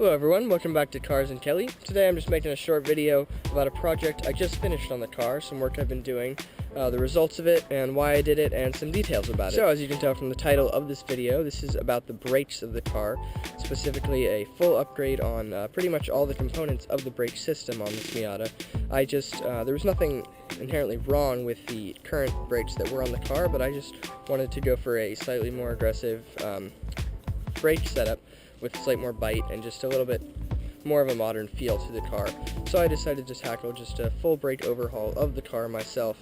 Hello everyone, welcome back to Cars and Kelley. Today I'm just making a short video about a project I just finished on the car, some work I've been doing, the results of it, and why I did it, and some details about it. So as you can tell from the title of this video, this is about the brakes of the car, specifically a full upgrade on pretty much all the components of the brake system on this Miata. There was nothing inherently wrong with the current brakes that were on the car, but I just wanted to go for a slightly more aggressive brake setup with slightly more bite and just a little bit more of a modern feel to the car. So I decided to tackle just a full brake overhaul of the car myself,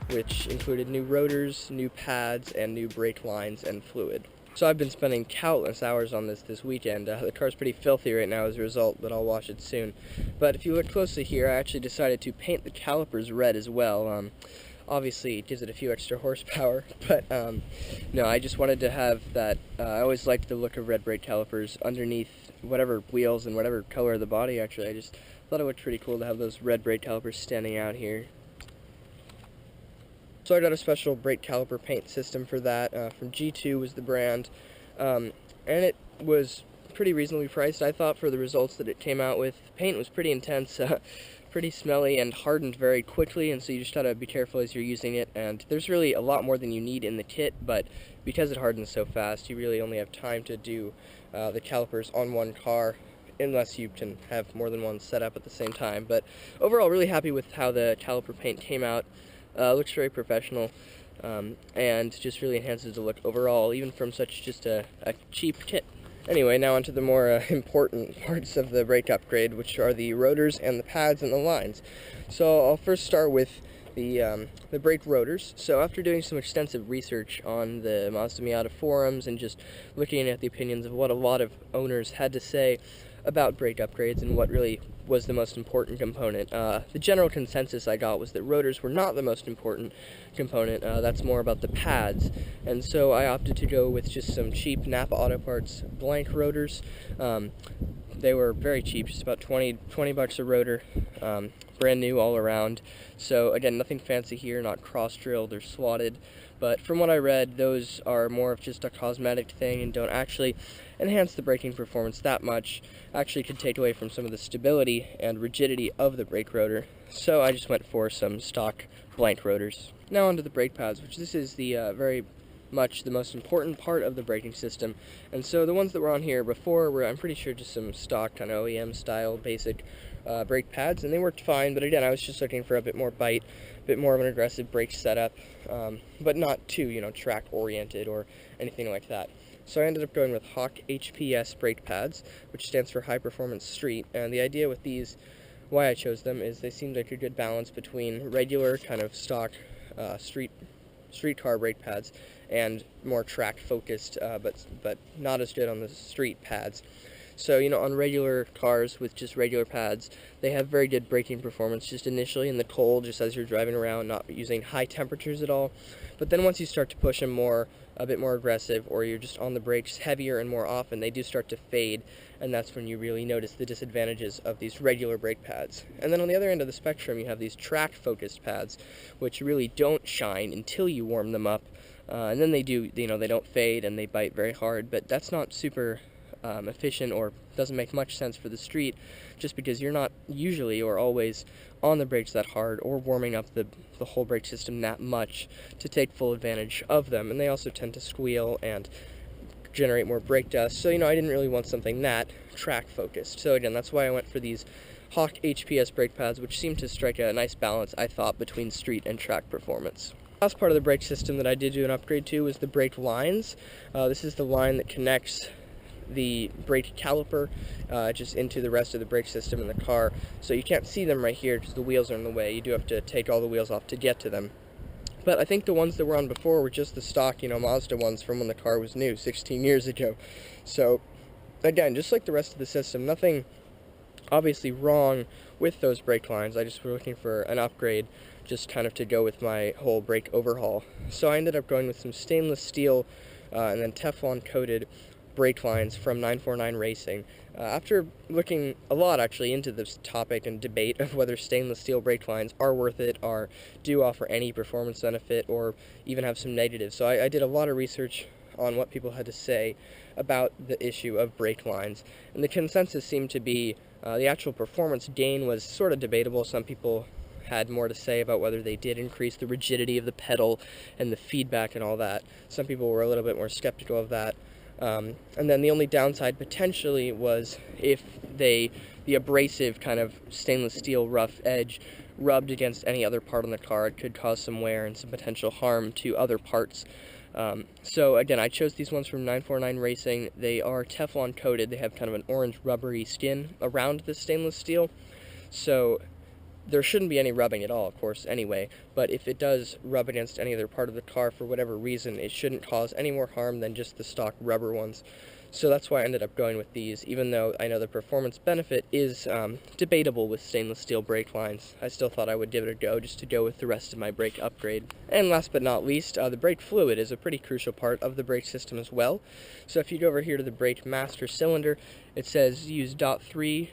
which included new rotors, new pads, and new brake lines and fluid. So I've been spending countless hours on this weekend. The car's pretty filthy right now as a result, but I'll wash it soon. But if you look closely here, I actually decided to paint the calipers red as well. Obviously, it gives it a few extra horsepower, but no, I just wanted to have that. I always liked the look of red brake calipers underneath whatever wheels and whatever color of the body, actually. I just thought it looked pretty cool to have those red brake calipers standing out here. So I got a special brake caliper paint system for that. From G2 was the brand, and it was pretty reasonably priced, I thought, for the results that it came out with. The paint was pretty intense. Pretty smelly and hardened very quickly, and so you just gotta be careful as you're using it. And there's really a lot more than you need in the kit, but because it hardens so fast, you really only have time to do the calipers on one car, unless you can have more than one set up at the same time. But overall, really happy with how the caliper paint came out. Looks very professional, and just really enhances the look overall, even from such just a cheap kit. Anyway, now onto the more important parts of the brake upgrade, which are the rotors and the pads and the lines. So I'll first start with the brake rotors. So after doing some extensive research on the Mazda Miata forums and just looking at the opinions of what a lot of owners had to say about brake upgrades and what really was the most important component, the general consensus I got was that rotors were not the most important component. That's more about the pads, and so I opted to go with just some cheap Napa Auto Parts blank rotors. They were very cheap, just about 20 bucks a rotor, brand new all around. So again, nothing fancy here, not cross-drilled or swatted, but from what I read, those are more of just a cosmetic thing and don't actually enhance the braking performance that much. Actually could take away from some of the stability and rigidity of the brake rotor. So I just went for some stock blank rotors. Now onto the brake pads, which this is the very much the most important part of the braking system. And so the ones that were on here before were, I'm pretty sure, just some stock kind of OEM style basic brake pads, and they worked fine. But again, I was just looking for a bit more bite, a bit more of an aggressive brake setup, but not too, track oriented or anything like that. So I ended up going with Hawk HPS brake pads, which stands for High Performance Street. And the idea with these, why I chose them, is they seemed like a good balance between regular kind of stock street car brake pads and more track focused, but not as good on the street pads. So, on regular cars with just regular pads, they have very good braking performance just initially in the cold, just as you're driving around, not using high temperatures at all. But then once you start to push them a bit more aggressive, or you're just on the brakes heavier and more often, they do start to fade, and that's when you really notice the disadvantages of these regular brake pads. And then on the other end of the spectrum, you have these track-focused pads, which really don't shine until you warm them up, and then they do, they don't fade and they bite very hard, but that's not super efficient or doesn't make much sense for the street, just because you're not usually or always on the brakes that hard or warming up the whole brake system that much to take full advantage of them. And they also tend to squeal and generate more brake dust, so I didn't really want something that track focused. So again, that's why I went for these Hawk HPS brake pads, which seemed to strike a nice balance, I thought, between street and track performance. The last part of the brake system that I did do an upgrade to was the brake lines. This is the line that connects the brake caliper just into the rest of the brake system in the car. So you can't see them right here because the wheels are in the way. You do have to take all the wheels off to get to them. But I think the ones that were on before were just the stock, Mazda ones from when the car was new, 16 years ago. So again, just like the rest of the system, nothing obviously wrong with those brake lines. I just was looking for an upgrade, just kind of to go with my whole brake overhaul. So I ended up going with some stainless steel and then Teflon coated brake lines from 949 Racing. After looking a lot actually into this topic and debate of whether stainless steel brake lines are worth it, or do offer any performance benefit, or even have some negatives. So I did a lot of research on what people had to say about the issue of brake lines, and the consensus seemed to be the actual performance gain was sort of debatable. Some people had more to say about whether they did increase the rigidity of the pedal and the feedback and all that. Some people were a little bit more skeptical of that. And then the only downside potentially was if the abrasive kind of stainless steel rough edge rubbed against any other part on the car, it could cause some wear and some potential harm to other parts. So again, I chose these ones from 949 Racing. They are Teflon coated. They have kind of an orange rubbery skin around the stainless steel. So there shouldn't be any rubbing at all, of course, anyway, but if it does rub against any other part of the car for whatever reason, it shouldn't cause any more harm than just the stock rubber ones. So that's why I ended up going with these, even though I know the performance benefit is debatable with stainless steel brake lines. I still thought I would give it a go, just to go with the rest of my brake upgrade. And last but not least, the brake fluid is a pretty crucial part of the brake system as well. So if you go over here to the brake master cylinder, it says use .3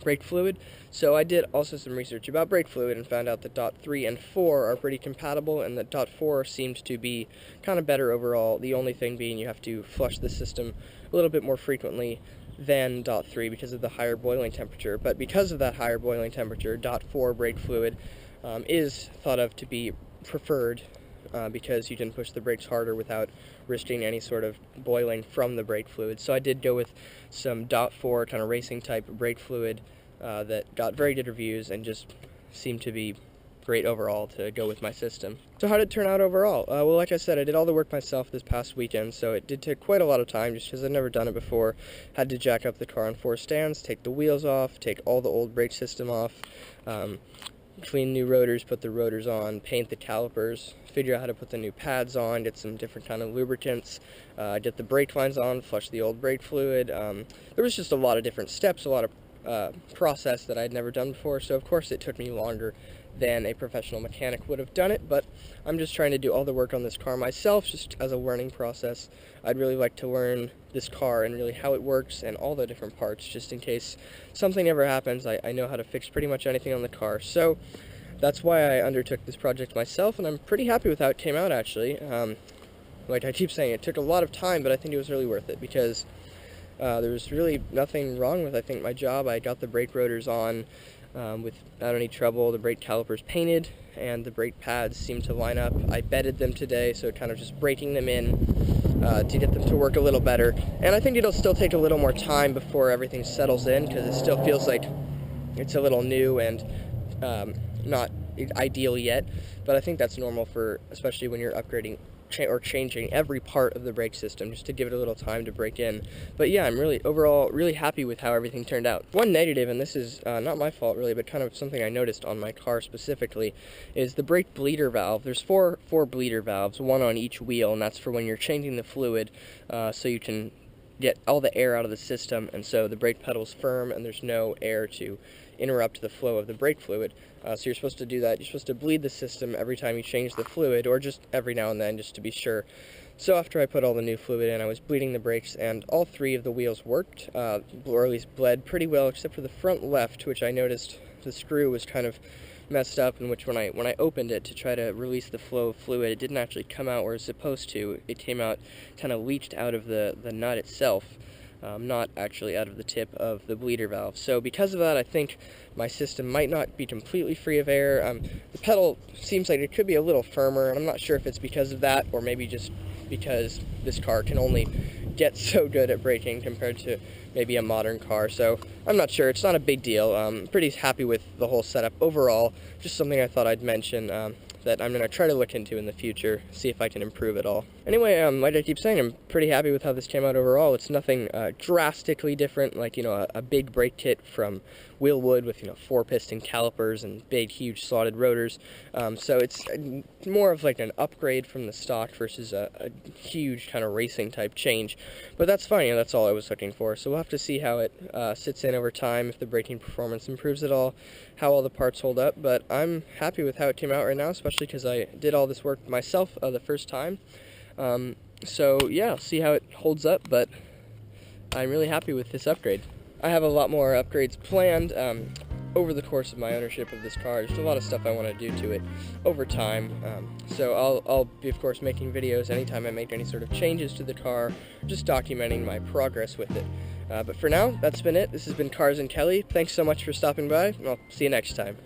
brake fluid. So I did also some research about brake fluid and found out that .3 and 4 are pretty compatible, and that .4 seems to be kind of better overall. The only thing being you have to flush the system a little bit more frequently than .3 because of the higher boiling temperature. But because of that higher boiling temperature, .4 brake fluid is thought of to be preferred because you can push the brakes harder without risking any sort of boiling from the brake fluid. So I did go with some .4 kind of racing type brake fluid that got very good reviews and just seemed to be great overall to go with my system. So how did it turn out overall? Well, like I said, I did all the work myself this past weekend, so it did take quite a lot of time just because I'd never done it before. Had to jack up the car on 4 stands, take the wheels off, take all the old brake system off, clean new rotors, put the rotors on, paint the calipers, figure out how to put the new pads on, get some different kind of lubricants, get the brake lines on, flush the old brake fluid. There was just a lot of different steps, a lot of process that I'd never done before, so of course it took me longer than a professional mechanic would have done it, but I'm just trying to do all the work on this car myself, just as a learning process. I'd really like to learn this car and really how it works and all the different parts, just in case something ever happens. I know how to fix pretty much anything on the car, so that's why I undertook this project myself, and I'm pretty happy with how it came out, actually. Like I keep saying, it took a lot of time, but I think it was really worth it, because there was really nothing wrong with, I think, my job. I got the brake rotors on without any trouble, the brake calipers painted, and the brake pads seemed to line up. I bedded them today, so kind of just breaking them in to get them to work a little better. And I think it'll still take a little more time before everything settles in, because it still feels like it's a little new and not ideal yet, but I think that's normal for, especially when you're upgrading or changing every part of the brake system, just to give it a little time to break in. But yeah, I'm overall really happy with how everything turned out. One negative, and this is not my fault really, but kind of something I noticed on my car specifically, is the brake bleeder valve. There's four bleeder valves, one on each wheel, and that's for when you're changing the fluid, so you can get all the air out of the system, and so the brake pedal's firm and there's no air to interrupt the flow of the brake fluid. So you're supposed to do that. You're supposed to bleed the system every time you change the fluid, or just every now and then, just to be sure. So after I put all the new fluid in, I was bleeding the brakes, and all 3 of the wheels worked, or at least bled pretty well, except for the front left, which I noticed the screw was kind of messed up, in which when I opened it to try to release the flow of fluid, it didn't actually come out where it's supposed to. It came out kind of leached out of the nut itself, not actually out of the tip of the bleeder valve. So because of that, I think my system might not be completely free of air. The pedal seems like it could be a little firmer, and I'm not sure if it's because of that, or maybe just because this car can only get so good at braking compared to maybe a modern car. So I'm not sure. It's not a big deal. I'm pretty happy with the whole setup overall. Just something I thought I'd mention that I'm going to try to look into in the future, see if I can improve it all. Anyway, like I keep saying, I'm pretty happy with how this came out overall. It's nothing drastically different, like, a big brake kit from Wheelwood with, 4-piston calipers and big, huge slotted rotors. So it's more of like an upgrade from the stock versus a huge kind of racing type change. But that's fine, that's all I was looking for. So we'll have to see how it sits in over time, if the braking performance improves at all, how all the parts hold up. But I'm happy with how it came out right now, especially because I did all this work myself the first time. So yeah, I'll see how it holds up, but I'm really happy with this upgrade. I have a lot more upgrades planned. over the course of my ownership of this car. There's a lot of stuff I want to do to it over time, so I'll be, of course, making videos anytime I make any sort of changes to the car, just documenting my progress with it. But for now, that's been it. This has been Cars and Kelley. Thanks so much for stopping by, and I'll see you next time.